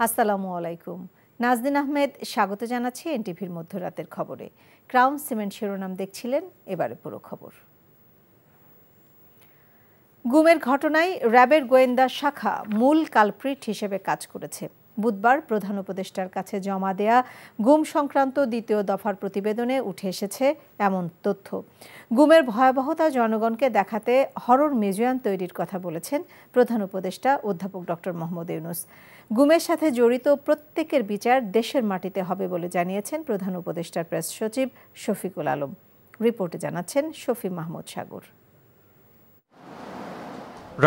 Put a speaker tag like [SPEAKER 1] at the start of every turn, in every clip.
[SPEAKER 1] আসসালামু আলাইকুম। নাজদিন আহমেদ স্বাগত জানাচ্ছি এনটিভির মধ্যরাতের খবরে। ক্রাউন সিমেন্ট শিরোনাম দেখছিলেন, এবারে পুরো খবর। গুমের ঘটনায় র্যাবের গোয়েন্দা শাখা মূল কালপ্রিট হিসেবে কাজ করেছে। বুধবার প্রধান উপদেষ্টার কাছে জমা দেয়া গুম সংক্রান্ত দ্বিতীয় দফার প্রতিবেদনে উঠে এসেছে এমন তথ্য। গুমের ভয়াবহতা জনগণকে দেখাতে হরর মিউজিয়াম তৈরির কথা বলেছেন প্রধান উপদেষ্টা অধ্যাপক ডক্টর মোহাম্মদ ইউনূস। গুমের সাথে জড়িত প্রত্যেকের বিচার দেশের মাটিতে হবে বলে জানিয়েছেন প্রধান উপদেষ্টার প্রেস সচিব শফিকুল আলম। রিপোর্টে জানাচ্ছেন শফি মাহমুদ সাগর।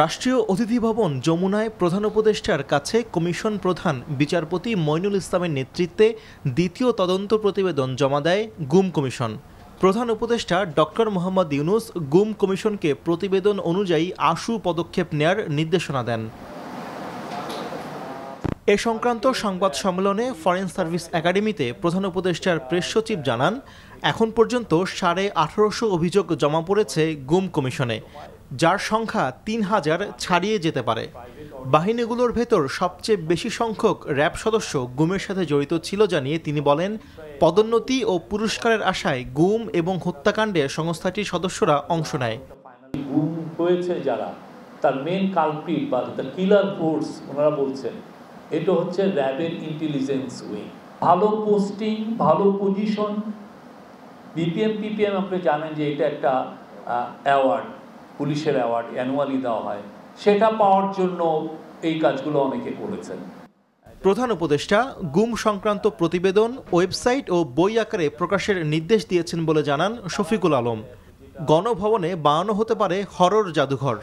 [SPEAKER 2] রাষ্ট্রীয় অতিথি ভবন যমুনায় প্রধান উপদেষ্টার কাছে কমিশন প্রধান বিচারপতি মইনুল ইসলামের নেতৃত্বে দ্বিতীয় তদন্ত প্রতিবেদন জমা দেয় গুম কমিশন। প্রধান উপদেষ্টা ডক্টর মোহাম্মদ ইউনূস গুম কমিশনকে প্রতিবেদন অনুযায়ী আশু পদক্ষেপ নেয়ার নির্দেশনা দেন। এ সংক্রান্ত সংবাদ সম্মেলনে ফরেন সার্ভিস একাডেমিতে প্রধান উপদেষ্টার প্রেস সচিব জানান, এখন পর্যন্ত 1850 অভিযোগ জমা পড়েছে গুম কমিশনে, যার সংখ্যা 3000 ছাড়িয়ে যেতে পারে। বাহিনীগুলোর ভেতর সবচেয়ে বেশি সংখ্যক র্যাব সদস্য গুমের সাথে জড়িত ছিল জানিয়ে তিনি বলেন, পদোন্নতি ও পুরস্কারের আশায় গুম এবং হত্যাকাণ্ডে সংস্থাটির সদস্যরা অংশ নেয়।
[SPEAKER 3] গুম হয়েছে যারা, তার মেন কালপ্রিট বা দ্য কিলার ফোর্স ওনারা বলছেন, এটা হচ্ছে র্যাবের ইন্টেলিজেন্স উইং। ভালো পোস্টিং, ভালো পজিশন, বিপিএম আপনি জানেন যে এটা একটা অ্যাওয়ার্ড, পুলিশের অ্যাওয়ার্ড অ্যানুয়ালি দেওয়া হয়, সেটা পাওয়ার জন্য এই কাজগুলো অনেকে করেছেন।
[SPEAKER 2] প্রধান উপদেষ্টা গুম সংক্রান্ত প্রতিবেদন ওয়েবসাইট ও বই আকারে প্রকাশের নির্দেশ দিয়েছেন বলে জানান শফিকুল আলম। গণভবনে বানানো হতে পারে হরর জাদুঘর।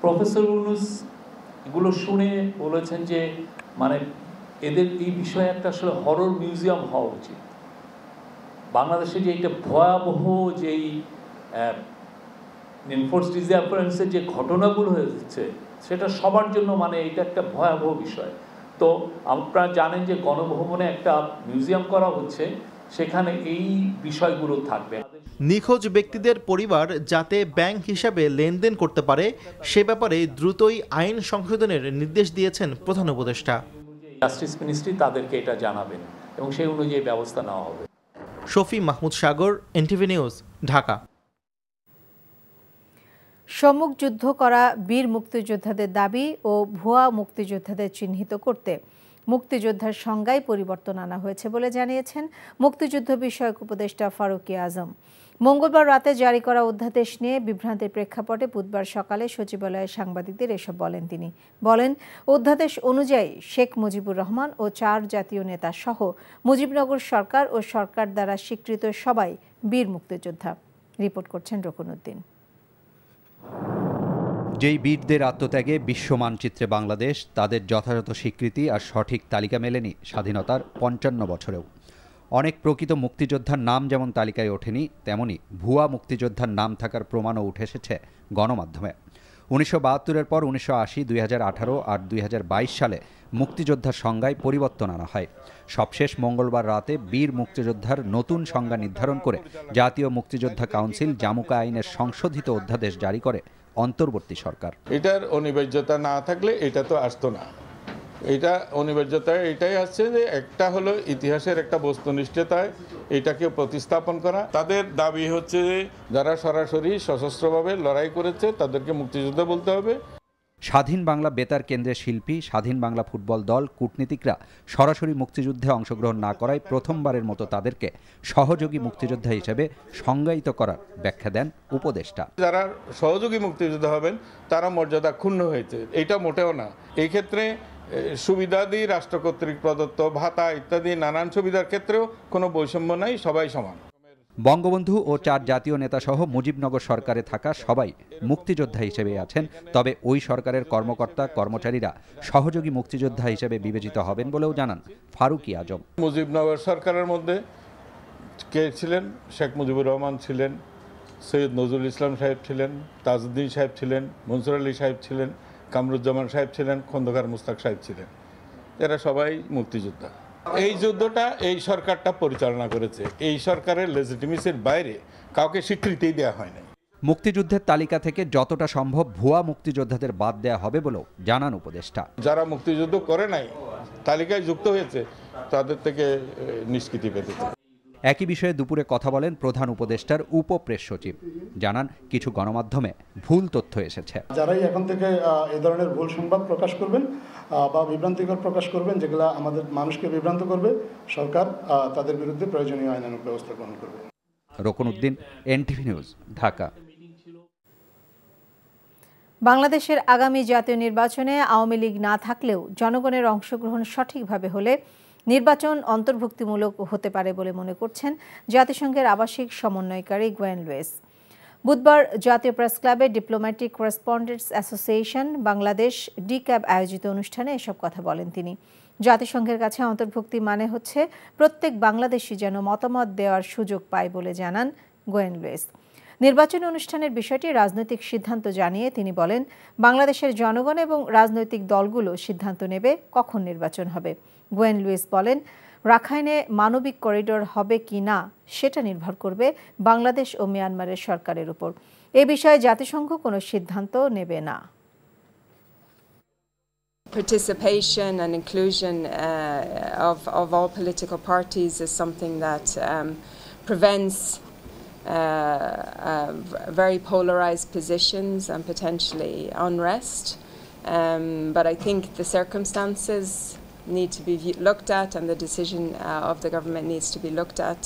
[SPEAKER 3] প্রফেসর ইউনূস এগুলো শুনে বলেছেন যে মানে এদের এই বিষয়ে একটা আসলে হরর মিউজিয়াম হওয়া উচিত। বাংলাদেশে যে একটা ভয়াবহ যেই এনফোর্সড ডিসঅ্যাপিয়ারেন্সের যে ঘটনাগুলো হয়েছে সেটা সবার জন্য মানে এটা একটা ভয়াবহ বিষয়। তো আপনারা জানেন যে গণভবনে একটা মিউজিয়াম করা হচ্ছে, সেখানে এই বিষয়গুলো থাকবে।
[SPEAKER 2] নিখোঁজ ব্যক্তিদের পরিবার যাতে ব্যাংক হিসাবে লেনদেন করতে পারে সে ব্যাপারে দ্রুতই আইন সংশোধনের নির্দেশ দিয়েছেন প্রধান উপদেষ্টা।
[SPEAKER 3] জাস্টিস মিনিস্ট্রি তাদেরকে এটা জানাবেন এবং সেই অনুযায়ী ব্যবস্থা নেওয়া হবে।
[SPEAKER 2] শফি মাহমুদ সাগর, এনটিভি নিউজ, ঢাকা।
[SPEAKER 1] সম্মুখ যুদ্ধ করা বীর মুক্তিযোদ্ধাদের দাবি ও ভুয়া মুক্তিযোদ্ধাদের চিহ্নিত করতে মুক্তিযোদ্ধার সংজ্ঞায় পরিবর্তন আনা হয়েছে বলে জানিয়েছেন মুক্তিযুদ্ধ বিষয়ক উপদেষ্টা ফারুকী আজম। মঙ্গলবার রাতে জারি করা অধ্যাদেশ নিয়ে বিভ্রান্তির প্রেক্ষাপটে বুধবার সকালে সচিবালয়ে সাংবাদিকদের এসব বলেন তিনি। বলেন, অধ্যাদেশ অনুযায়ী শেখ মুজিবুর রহমান ও 4 জাতীয় নেতা সহ মুজিবনগর সরকার ও সরকার দ্বারা স্বীকৃত সবাই বীর মুক্তিযোদ্ধা। রিপোর্ট করছেন রকুনউদ্দিন।
[SPEAKER 4] যেই বীরদের আত্মত্যাগে বিশ্ব মানচিত্রে বাংলাদেশ, তাদের যথাযথ স্বীকৃতি আর সঠিক তালিকা মেলেনি স্বাধীনতার 55 বছরেও। অনেক প্রকৃত মুক্তিযোদ্ধার নাম যেমন তালিকায় ওঠেনি, তেমনি ভুয়া মুক্তিযোদ্ধার নাম থাকার প্রমাণও উঠে এসেছে গণমাধ্যমে। 1972-এর পর 1980, 2018 আর 2022 সালে মুক্তিযোদ্ধার সংজ্ঞায় পরিবর্তন আনা হয়। সবশেষ মঙ্গলবার রাতে বীর মুক্তিযোদ্ধার নতুন সংজ্ঞা নির্ধারণ করে জাতীয় মুক্তিযোদ্ধা কাউন্সিল জামুকা আইনের সংশোধিত অধ্যাদেশ জারি করে অন্তর্বর্তী সরকার।
[SPEAKER 5] এটার অনিবার্যতা না থাকলে এটা তো আসতো না। এটা অনিবার্যতা এটাই আসছে যে একটা হলো ইতিহাসের একটা বস্তুনিষ্ঠতায় এটাকে প্রতিস্থাপন করা। তাদের দাবি হচ্ছে যে যারা সরাসরি সশস্ত্রভাবে লড়াই করেছে তাদেরকে মুক্তিযোদ্ধা বলতে হবে।
[SPEAKER 4] স্বাধীন বাংলা বেতার কেন্দ্রের শিল্পী, স্বাধীন বাংলা ফুটবল দল, কূটনীতিকরা সরাসরি মুক্তিযুদ্ধে অংশগ্রহণ না করায় প্রথমবারের মতো তাদেরকে সহযোগী মুক্তিযোদ্ধা হিসেবে সংজ্ঞায়িত করার ব্যাখ্যা দেন উপদেষ্টা।
[SPEAKER 5] যারা সহযোগী মুক্তিযোদ্ধা হবেন তারা মর্যাদা ক্ষুণ্ণ হয়েছে, এটা মোটেও না। এই ক্ষেত্রে সুবিধাদি রাষ্ট্র কর্তৃক প্রদত্ত ভাতা ইত্যাদি নানান সুবিধার ক্ষেত্রেও কোনো বৈষম্য নাই, সবাই সমান।
[SPEAKER 4] বঙ্গবন্ধু ও 4 জাতীয় নেতা সহ মুজিবনগর সরকারে থাকা সবাই মুক্তিযোদ্ধা হিসেবে আছেন, তবে ওই সরকারের কর্মকর্তা কর্মচারীরা সহযোগী মুক্তিযোদ্ধা হিসেবে বিবেচিত হবেন বলেও জানান ফারুকী আজম।
[SPEAKER 5] মুজিবনগর সরকারের মধ্যে কে ছিলেন? শেখ মুজিবুর রহমান ছিলেন, সৈয়দ নজরুল ইসলাম সাহেব ছিলেন, তাজউদ্দিন সাহেব ছিলেন, মনসুর আলী সাহেব ছিলেন, কামরুজ্জামান সাহেব ছিলেন, খন্দকার মুস্তাক সাহেব ছিলেন। এরা সবাই মুক্তিযোদ্ধা। এই যুদ্ধটা এই সরকারটা পরিচালনা করেছে। এই সরকারের লেজিটিমেসির বাইরে কাউকে স্বীকৃতি দেওয়া হয় নাই।
[SPEAKER 4] মুক্তিযুদ্ধের তালিকা থেকে যতটা সম্ভব ভুয়া মুক্তিযোদ্ধাদের বাদ দেয়া হবে বলেও জানান উপদেষ্টা।
[SPEAKER 5] যারা মুক্তিযুদ্ধ করে নাই তালিকায় যুক্ত হয়েছে তাদের থেকে নিষ্কৃতি পেতে চাই।
[SPEAKER 4] একই বিষয়ে দুপুরে কথা বলেন প্রধান উপদেষ্টার উপপ্রেস সচিব। জানান কিছু গণমাধ্যমে ভুল তথ্য এসেছে।
[SPEAKER 6] যারাই এখন থেকে এই ধরনের ভুল সংবাদ প্রকাশ করবেন বা বিভ্রান্তিকর প্রকাশ করবেন, যেগুলো আমাদের মানুষকে বিভ্রান্ত করবে, সরকার তাদের বিরুদ্ধে প্রয়োজনীয় আইনানুগ ব্যবস্থা গ্রহণ করবে।
[SPEAKER 4] রোকন উদ্দিন, NTV নিউজ, ঢাকা।
[SPEAKER 1] বাংলাদেশের আগামী জাতীয় নির্বাচনে আওয়ামী লীগ না থাকলেও জনগণের অংশগ্রহণ সঠিকভাবে হলে নির্বাচন অন্তর্ভুক্তিমূলক হতে পারে বলে মনে করছেন জাতিসংঘের আবাসিক সমন্বয়কারী গোয়েন লুইস। বুধবার জাতীয় প্রেস ক্লাবে diplomatic correspondents association Bangladesh DCAB আয়োজিত অনুষ্ঠানে এসব কথা বলেন তিনি। জাতিসংঘের কাছে অন্তর্ভুক্তি মানে হচ্ছে প্রত্যেক বাংলাদেশি যেন মতামত দেওয়ার সুযোগ পায় বলে জানান গোয়েন লুইস। নির্বাচন অনুষ্ঠানের বিষয়টি রাজনৈতিক সিদ্ধান্ত জানিয়ে তিনি বলেন, বাংলাদেশের জনগণ এবং রাজনৈতিক দলগুলো সিদ্ধান্ত নেবে কখন নির্বাচন হবে। গোয়েন লুইস বলেন, রাখাইনে মানবিক করিডোর হবে কি না সেটা নির্ভর করবে বাংলাদেশ ও মিয়ানমারের সরকারের উপর। এ বিষয়ে জাতিসংঘ কোনো সিদ্ধান্ত নেবে না।
[SPEAKER 7] Participation and inclusion of all political parties is something that prevents very polarized positions and potentially unrest. But I think the circumstances need to be looked at and the decision of the government needs to be looked at.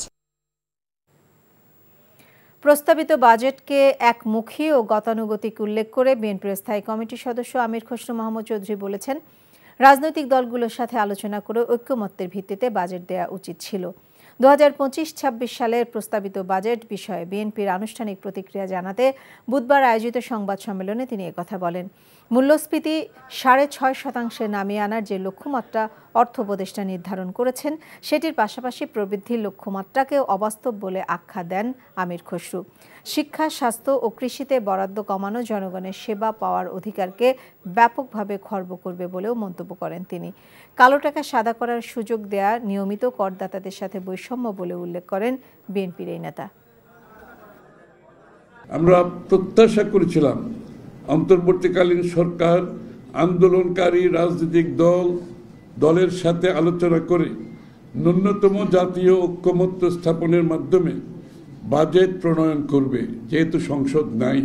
[SPEAKER 1] প্রস্তাবিত বাজেটকে একমুখী ও গতানুগতিক উল্লেখ করে বিএনপির স্থায়ী কমিটির সদস্য আমির খসরু মাহমুদ চৌধুরী বলেছেন, রাজনৈতিক দলগুলোর সাথে আলোচনা করে ঐক্যমত্যের ভিত্তিতে বাজেট দেওয়া উচিত ছিল। 2025-26 সালের প্রস্তাবিত বাজেট বিষয়ে বিএনপির আনুষ্ঠানিক প্রতিক্রিয়া জানাতে বুধবার আয়োজিত সংবাদ সম্মেলনে তিনি একথা বলেন। মূল্যস্ফীতি 6.5% নামিয়ে আনার যে লক্ষ্যমাত্রা অর্থ উপদেষ্টা নির্ধারণ করেছেন, সেটির পাশাপাশি প্রবৃদ্ধির লক্ষ্যমাত্রাকেও অবাস্তব বলে আখ্যা দেন আমির খসরু। শিক্ষা, স্বাস্থ্য ও কৃষিতে বরাদ্দ কমানো জনগণের সেবা পাওয়ার অধিকারকে ব্যাপকভাবে খর্ব করবে বলেও মন্তব্য করেন তিনি। কালো টাকা সাদা করার সুযোগ দেয়া নিয়মিত করদাতাদের সাথে বৈষম্য বলে উল্লেখ করেন বিএনপির এই নেতা।
[SPEAKER 8] আমরা প্রত্যাশা করেছিলাম অন্তর্বর্তীকালীন সরকার আন্দোলনকারী রাজনৈতিক দলের সাথে আলোচনা করে ন্যূনতম জাতীয় ঐক্যমত্য স্থাপনের মাধ্যমে বাজেট প্রণয়ন করবে, যেহেতু সংসদ নাই,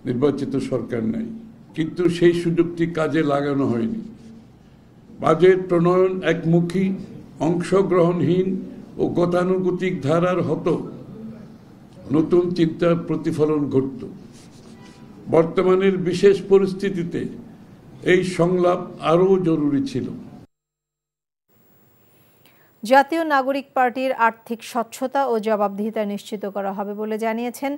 [SPEAKER 8] নির্বাচিত সরকার নাই। কিন্তু সেই সুযোগটি কাজে লাগানো হয়নি। বাজেট প্রণয়ন একমুখী, অংশগ্রহণহীন ও গতানুগতিক ধারার হতো নতুন চিন্তার প্রতিফলন ঘটত। বর্তমানের বিশেষ পরিস্থিতিতে এই সংলাপ আরও জরুরি ছিল।
[SPEAKER 1] জাতীয় নাগরিক পার্টির আর্থিক স্বচ্ছতা ও জবাবদিহিতা নিশ্চিত করা হবে বলে জানিয়েছেন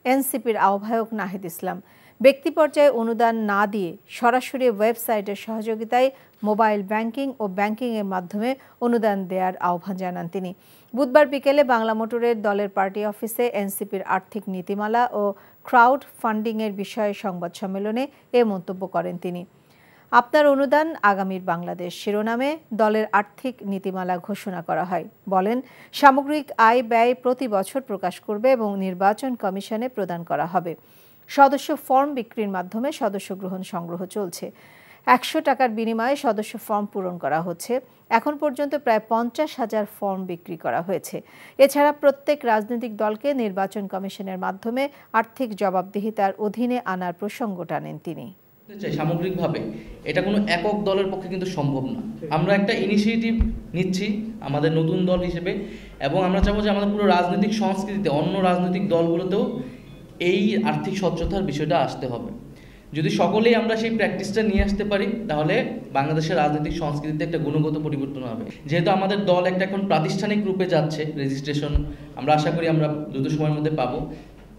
[SPEAKER 1] এনসিপির আহ্বায়ক নাহিদ ইসলাম। ব্যক্তি পর্যায়ে অনুদান না দিয়ে সরাসরি ওয়েবসাইটের সহযোগিতায় মোবাইল ব্যাংকিং ও ব্যাংকিংয়ের মাধ্যমে অনুদান দেওয়ার আহ্বান জানান তিনি। বুধবার বিকেলে বাংলা মোটরের দলের পার্টি অফিসে এনসিপির আর্থিক নীতিমালা ও ক্রাউড ফান্ডিংয়ের বিষয়ে সংবাদ সম্মেলনে এ মন্তব্য করেন তিনি। আপনার অনুদান আগামীর বাংলাদেশ শিরোনামে দলের আর্থিক নীতিমালা ঘোষণা করা হয়। বলেন, সামগ্রিক আয় ব্যয় প্রতি বছর প্রকাশ করবে এবং নির্বাচন কমিশনে প্রদান করা হবে। সদস্য ফর্ম বিক্রির মাধ্যমে সদস্য গ্রহণ সংগ্রহ চলছে। 100 টাকার বিনিময়ে সদস্য ফর্ম পূরণ করা হচ্ছে। এখন পর্যন্ত প্রায় 50,000 ফর্ম বিক্রি করা হয়েছে। এছাড়া প্রত্যেক রাজনৈতিক দলকে নির্বাচন কমিশনের মাধ্যমে আর্থিক জবাবদিহিতার অধীনে আনার প্রসঙ্গ টানেন তিনি।
[SPEAKER 9] সামগ্রিকভাবে এটা কোনো একক দলের পক্ষে কিন্তু সম্ভব না। আমরা একটা ইনিশিয়েটিভ নিচ্ছি আমাদের নতুন দল হিসেবে, এবং আমরা চাবো যে আমাদের পুরো রাজনৈতিক সংস্কৃতিতে অন্য রাজনৈতিক দলগুলোতেও এই আর্থিক স্বচ্ছতার বিষয়টা আসতে হবে। যদি সকলেই আমরা সেই প্র্যাকটিসটা নিয়ে আসতে পারি, তাহলে বাংলাদেশের রাজনৈতিক সংস্কৃতিতে একটা গুণগত পরিবর্তন হবে। যেহেতু আমাদের দল একটা এখন প্রাতিষ্ঠানিক রূপে যাচ্ছে, রেজিস্ট্রেশন আমরা আশা করি আমরা দ্রুত সময়ের মধ্যে পাবো,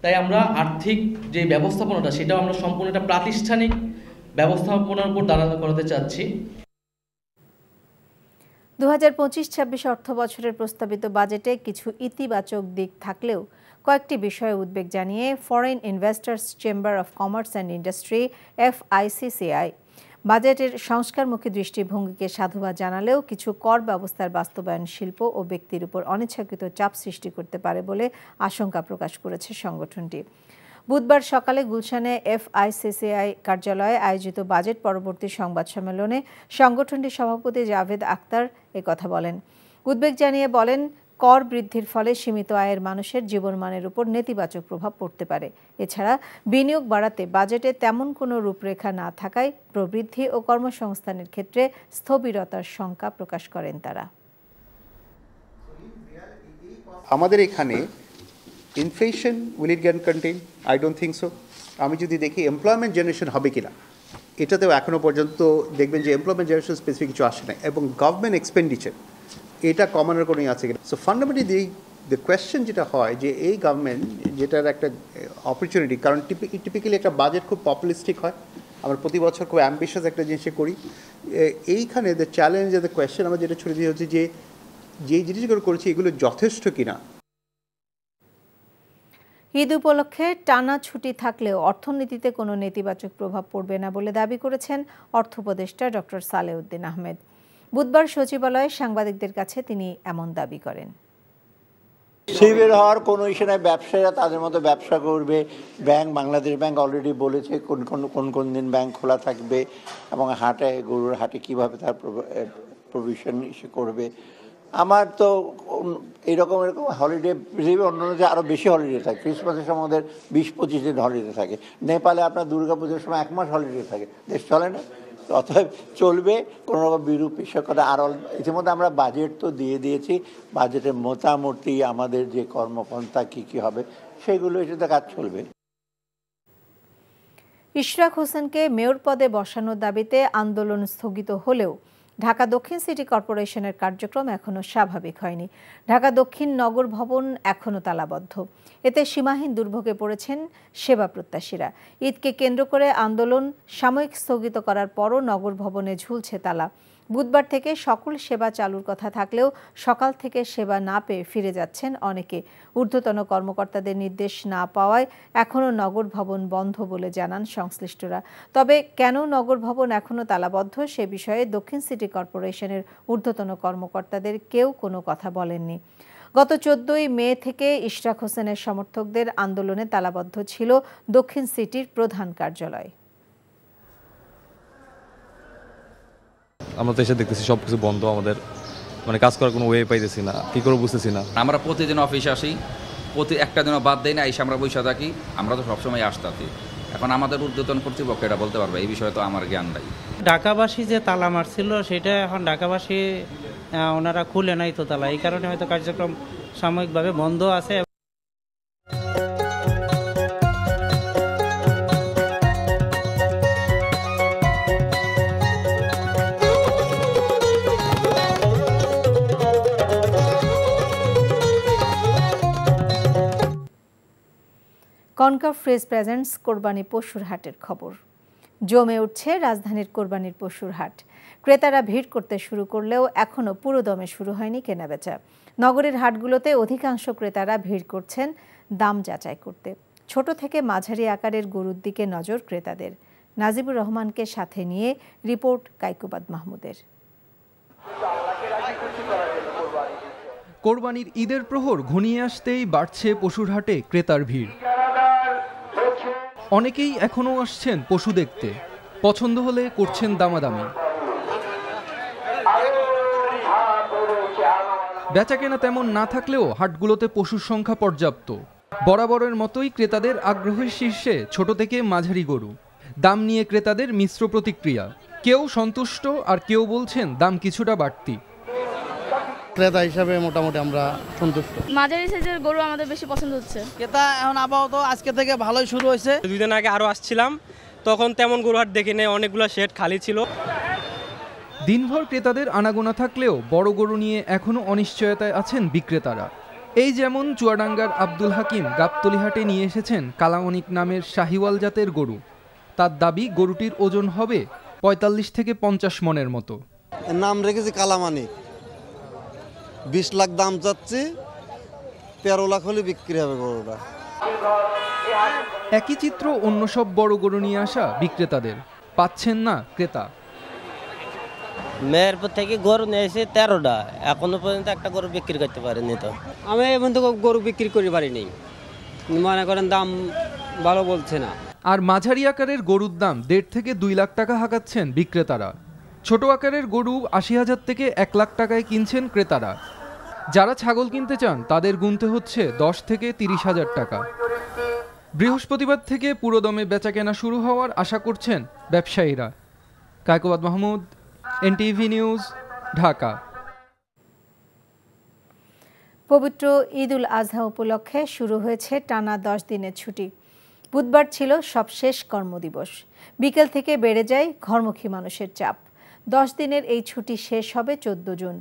[SPEAKER 9] তাই আমরা আর্থিক যে ব্যবস্থাপনাটা সেটাও আমরা সম্পূর্ণ একটা প্রাতিষ্ঠানিক ব্যবস্থাপনার উপর দাঁড়ানো করাতে চাচ্ছি।
[SPEAKER 1] 2025-26 অর্থ বছরের প্রস্তাবিত বাজেটে কিছু ইতিবাচক দিক থাকলেও কয়েকটি বিষয়ে উদ্বেগ জানিয়ে foreign investors chamber of commerce and industry FICCI বাজেটের সংস্কারমুখী দৃষ্টিভঙ্গিকে সাধুবাদ জানালেও কিছু কর ব্যবস্থার বাস্তবায়ন শিল্প ও ব্যক্তির উপর অনিচ্ছাকৃত চাপ সৃষ্টি করতে পারে বলে আশঙ্কা প্রকাশ করেছে সংগঠনটি। বুধবার সকালে গুলশানে FICCI কার্যালয়ে আয়োজিত বাজেট পরবর্তী সংবাদ সম্মেলনে সংগঠনটির সভাপতি জাভেদ আক্তার একথা বলেন। উদ্বেগ জানিয়ে বলেন, কর বৃদ্ধির ফলে সীমিত আয়ের মানুষের জীবনমানের উপর নেতিবাচক প্রভাব পড়তে পারে। এছাড়া বিনিয়োগ বাড়াতে বাজেটে তেমন কোনো রূপরেখা না থাকায় প্রবৃদ্ধি ও কর্মসংস্থানের ক্ষেত্রে স্থবিরতার শঙ্কা প্রকাশ করেন তারা।
[SPEAKER 10] আমাদের এখানে inflation will it can contain? I don't think so. আমি যদি দেখি এমপ্লয়মেন্ট জেনারেশন হবে কিনা, এটাতেও এখনও পর্যন্ত দেখবেন যে এমপ্লয়মেন্ট জেনারেশন স্পেসিফিক কিছু আসে না, এবং গভর্নমেন্ট এক্সপেন্ডিচার এটা কমানোর কোনো আছে কিনা। সো ফান্ডামেন্টালি দ্য কোয়েশ্চেন যেটা হয় যে এই গভর্নমেন্ট যেটার একটা অপরচুনিটি, কারণ টিপিক্যালি একটা বাজেট খুব পপুলিস্টিক হয়, আমরা প্রতি বছর খুব অ্যাম্বিশাস একটা জিনিসে করি। এইখানে দ্য চ্যালেঞ্জ দ্য কোয়েশ্চেন আমরা যেটা ছড়িয়ে দিয়ে হচ্ছে যে যেই জিনিসগুলো করেছি এগুলো যথেষ্ট কিনা।
[SPEAKER 1] ঈদ উপলক্ষে টানা ছুটি থাকলেও অর্থনীতিতে কোনো নেতিবাচক প্রভাব পড়বে না বলে দাবি করেছেন অর্থ উপদেষ্টা ডক্টর সালেউদ্দিন আহমেদ। বুধবার সচিবালয়ে সাংবাদিকদের কাছে তিনি এমন দাবি করেন।
[SPEAKER 11] শিবির হওয়ার কোনো ইস্যু নাই, ব্যবসায়ীরা তাদের মতো ব্যবসা করবে। ব্যাংক, বাংলাদেশ ব্যাংক অলরেডি বলেছে কোন দিন ব্যাংক খোলা থাকবে এবং হাটে, গরুর হাটে কীভাবে তার প্রভিশন ইস্যু করবে। আমার তো এরকম হলিডে, পৃথিবীর অন্য যে আরও বেশি হলিডে থাকে। ক্রিসমাসের সময় ওদের 20-25 দিন হলিডে থাকে। নেপালে আপনার দুর্গাপুজোর সময় 1 মাস হলিডে থাকে, দেশ চলে না। অতএব চলবে, কোনো রকম বিরূপ বিষয়কতা। আর ইতিমধ্যে আমরা বাজেট তো দিয়ে দিয়েছি, বাজেটের মোটামুটি আমাদের যে কর্মপন্থা কী হবে সেগুলো এটাতে কাজ চলবে।
[SPEAKER 1] ইশরাক হোসেনকে মেয়র পদে বসানোর দাবিতে আন্দোলন স্থগিত হলেও ঢাকা দক্ষিণ সিটি কর্পোরেশনের কার্যক্রম এখনও স্বাভাবিক হয়নি। ঢাকা দক্ষিণ নগর ভবন এখনও তালাবদ্ধ। এতে সীমাহীন দুর্ভোগে পড়েছেন সেবা প্রত্যাশীরা। ঈদকে কেন্দ্র করে আন্দোলন সাময়িক স্থগিত করার পরও নগর ভবনে ঝুলছে তালা। বুধবার থেকে সকল সেবা চালুর কথা থাকলেও সকাল থেকে সেবা না পেয়ে ফিরে যাচ্ছেন অনেকে। ঊর্ধ্বতন কর্মকর্তাদের নির্দেশ না পাওয়ায় এখনও নগর ভবন বন্ধ বলে জানান সংশ্লিষ্টরা। তবে কেন নগর ভবন এখনও তালাবদ্ধ সে বিষয়ে দক্ষিণ সিটি কর্পোরেশনের ঊর্ধ্বতন কর্মকর্তাদের কেউ কোনো কথা বলেননি। গত 14ই মে থেকে ইশরাক হোসেনের সমর্থকদের আন্দোলনে তালাবদ্ধ ছিল দক্ষিণ সিটির প্রধান কার্যালয়।
[SPEAKER 12] আমরা তো এসে দেখতেছি সবকিছু বন্ধ, আমাদের মানে কাজ করার কোনো ওয়ে পাইতেছি না, কি করে বুঝতেছি না।
[SPEAKER 13] আমরা প্রতিদিন অফিসে আসি, একটা দিনও বাদ দেয় না, এসে আমরা বসে থাকি। আমরা তো সবসময় আসতে, এখন আমাদের ঊর্ধ্বতন কর্তৃপক্ষ এটা বলতে পারবে, এই বিষয়ে তো আমার জ্ঞান নাই।
[SPEAKER 14] ঢাকাবাসী যে তালা মারছিল সেটা এখন ঢাকাবাসী ওনারা খুলে নাই তো তালা, এই কারণে হয়তো কার্যক্রম সাময়িকভাবে বন্ধ আছে।
[SPEAKER 1] কনকভ ফ্রেশ প্রেজেন্টস কোরবানি পশুর হাটের খবর। জমে উঠছে রাজধানীর কোরবানির পশুর হাট। ক্রেতারা ভিড় করতে শুরু করলেও এখনও পুরোদমে শুরু হয়নি কেনাবেচা। নগরের হাটগুলোতে অধিকাংশ ক্রেতারা ভিড় করছেন দাম যাচাই করতে। ছোট থেকে মাঝারি আকারের গরুর দিকে নজর ক্রেতাদের। নাজিবুর রহমানকে সাথে নিয়ে রিপোর্ট কাইকুবাদ মাহমুদের।
[SPEAKER 15] কোরবানির ঈদের প্রহর ঘনিয়ে আসতেই বাড়ছে পশুর হাটে ক্রেতার ভিড়। অনেকেই এখনও আসছেন পশু দেখতে, পছন্দ হলে করছেন দামাদামি। বেচাকেনা তেমন না থাকলেও হাটগুলোতে পশুর সংখ্যা পর্যাপ্ত। বরাবরের মতোই ক্রেতাদের আগ্রহের শীর্ষে ছোট থেকে মাঝারি গরু। দাম নিয়ে ক্রেতাদের মিশ্র প্রতিক্রিয়া, কেউ সন্তুষ্ট আর কেউ বলছেন দাম কিছুটা বাড়তি।
[SPEAKER 16] ক্রেতা হিসাবে মোটামুটি আমরা সন্তুষ্ট।
[SPEAKER 17] মাঝারি সাইজের গরু আমাদের বেশি পছন্দ হচ্ছে।
[SPEAKER 18] ক্রেতা এখন আপাতত আজকে থেকে ভালোই শুরু হয়েছে।
[SPEAKER 19] 2 দিন আগে আরো আসছিলাম, তখন তেমন গরু হাট দেখি নেই, অনেকগুলো শেড খালি ছিল।
[SPEAKER 15] দিনভর ক্রেতাদের আনাগোনা থাকলেও বড় গরু নিয়ে এখনো অনিশ্চয়তায় আছেন বিক্রেতারা। এই যেমন চুয়াডাঙ্গার আব্দুল হাকিম গাবতলী হাটে নিয়ে এসেছেন কালামনিক নামের শাহিওয়াল জাতের গরু। তার দাবি গরুটির ওজন হবে 45 থেকে 50 মনের মতো।
[SPEAKER 20] নাম রেখেছি কালামানিক, 20 লাখ দাম চাচ্ছি, 13 লাখ হলে বিক্রি হবে গরুটা।
[SPEAKER 15] একই চিত্র অন্য সব বড় গরু নিয়ে আসা বিক্রেতাদের, পাচ্ছেন না ক্রেতা।
[SPEAKER 21] মেহেরপুর থেকে গরু নিয়েছি 13টা, এখনো পর্যন্ত একটা গরু বিক্রি করতে পারিনি। তো
[SPEAKER 22] আমি এখন তো গরু বিক্রি করতে পারিনি, মনে করেন দাম
[SPEAKER 3] ভালো বলছে না।
[SPEAKER 15] আর মাঝারি আকারের গরুর দাম 1.5 থেকে 2 লাখ টাকা হাঁকাচ্ছেন বিক্রেতারা। ছোট আকারের গরু 80,000 থেকে 1 লাখ টাকায় কিনছেন ক্রেতারা। যারা ছাগল কিনতে চান তাদের গুনতে হচ্ছে 10 থেকে 30,000 টাকা। বৃহস্পতিবার থেকে পুরোদমে বেচাকেনা শুরু হওয়ার আশা করছেন ব্যবসায়ীরা। Kaikobad Mahmud, NTV news, Dhaka.
[SPEAKER 1] পবিত্র ঈদ উল আজহা উপলক্ষে শুরু হয়েছে টানা 10 দিনের ছুটি। বুধবার ছিল সবশেষ কর্মদিবস। বিকেল থেকে বেড়ে যায় ঘরমুখী মানুষের চাপ। 10 দিনের এই ছুটি শেষ হবে 14 জুন।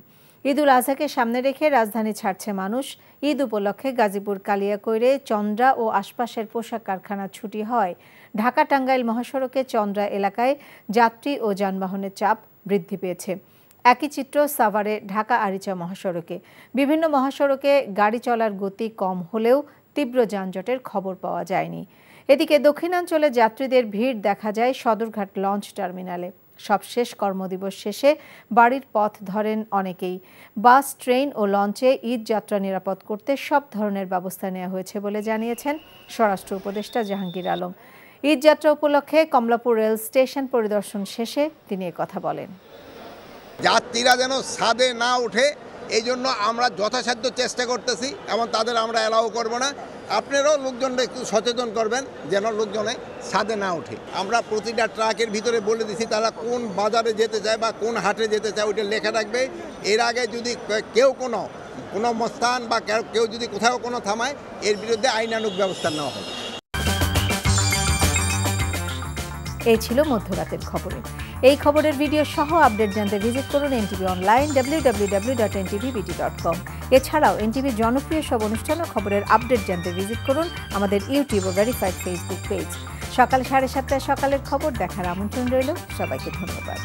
[SPEAKER 1] ঈদ উল আজহাকে সামনে রেখে রাজধানী ছাড়ছে মানুষ। ঈদ উপলক্ষে গাজীপুর, কালিয়াকৈরে, চন্দ্রা ও আশপাশের পোশাক কারখানার ছুটি হয়। ঢাকা টাঙ্গাইল মহাসড়কে চন্দ্রা এলাকায় যাত্রী ও যানবাহনের চাপ বৃদ্ধি পেয়েছে। একই চিত্র সাভারে ঢাকা আরিচা মহাসড়কে। বিভিন্ন মহাসড়কে গাড়ি চলার গতি কম হলেও তীব্র যানজটের খবর পাওয়া যায়নি। এদিকে দক্ষিণাঞ্চলে যাত্রীদের ভিড় দেখা যায় সদরঘাট লঞ্চ টার্মিনালে। সবশেষ কর্মদিবস শেষে বাড়ির পথ ধরেন অনেকেই। বাস, ট্রেন ও লঞ্চে ঈদ যাত্রা নিরাপদ করতে সব ধরনের ব্যবস্থা নেওয়া হয়েছে বলে জানিয়েছেন স্বরাষ্ট্র উপদেষ্টা জাহাঙ্গীর আলম। ঈদ যাত্রা উপলক্ষে কমলাপুর রেল স্টেশন পরিদর্শন শেষে তিনি কথা বলেন।
[SPEAKER 22] যাত্রীরা যেন ছাদে না ওঠে এই জন্য আমরা যথাসাধ্য চেষ্টা করতেছি এবং তাদের আমরা অ্যালাউ করব না। আপনারাও লোকজনরা একটু সচেতন করবেন যেন লোকজনে ছাদে না ওঠে। আমরা প্রতিটা ট্রাকের ভিতরে বলে দিছি তারা কোন বাজারে যেতে চায় বা কোন হাটে যেতে চায় ওইটা লেখা রাখবে। এর আগে যদি কেউ কোনো স্থান বা কেউ যদি কোথাও কোনো থামায় এর বিরুদ্ধে আইনানুগ ব্যবস্থা নেওয়া হবে।
[SPEAKER 1] এই ছিল মধ্যরাতের খবরে। এই খবরের ভিডিও সহ আপডেট জানতে ভিজিট করুন এনটিভি অনলাইন www.ntvbt.com। এছাড়াও এনটিভির জনপ্রিয় সব অনুষ্ঠান ও খবরের আপডেট জানতে ভিজিট করুন আমাদের ইউটিউব ও ভেরিফাইড ফেসবুক পেজ। সকাল 7:30 সকালের খবর দেখার আমন্ত্রণ রইল। সবাইকে ধন্যবাদ।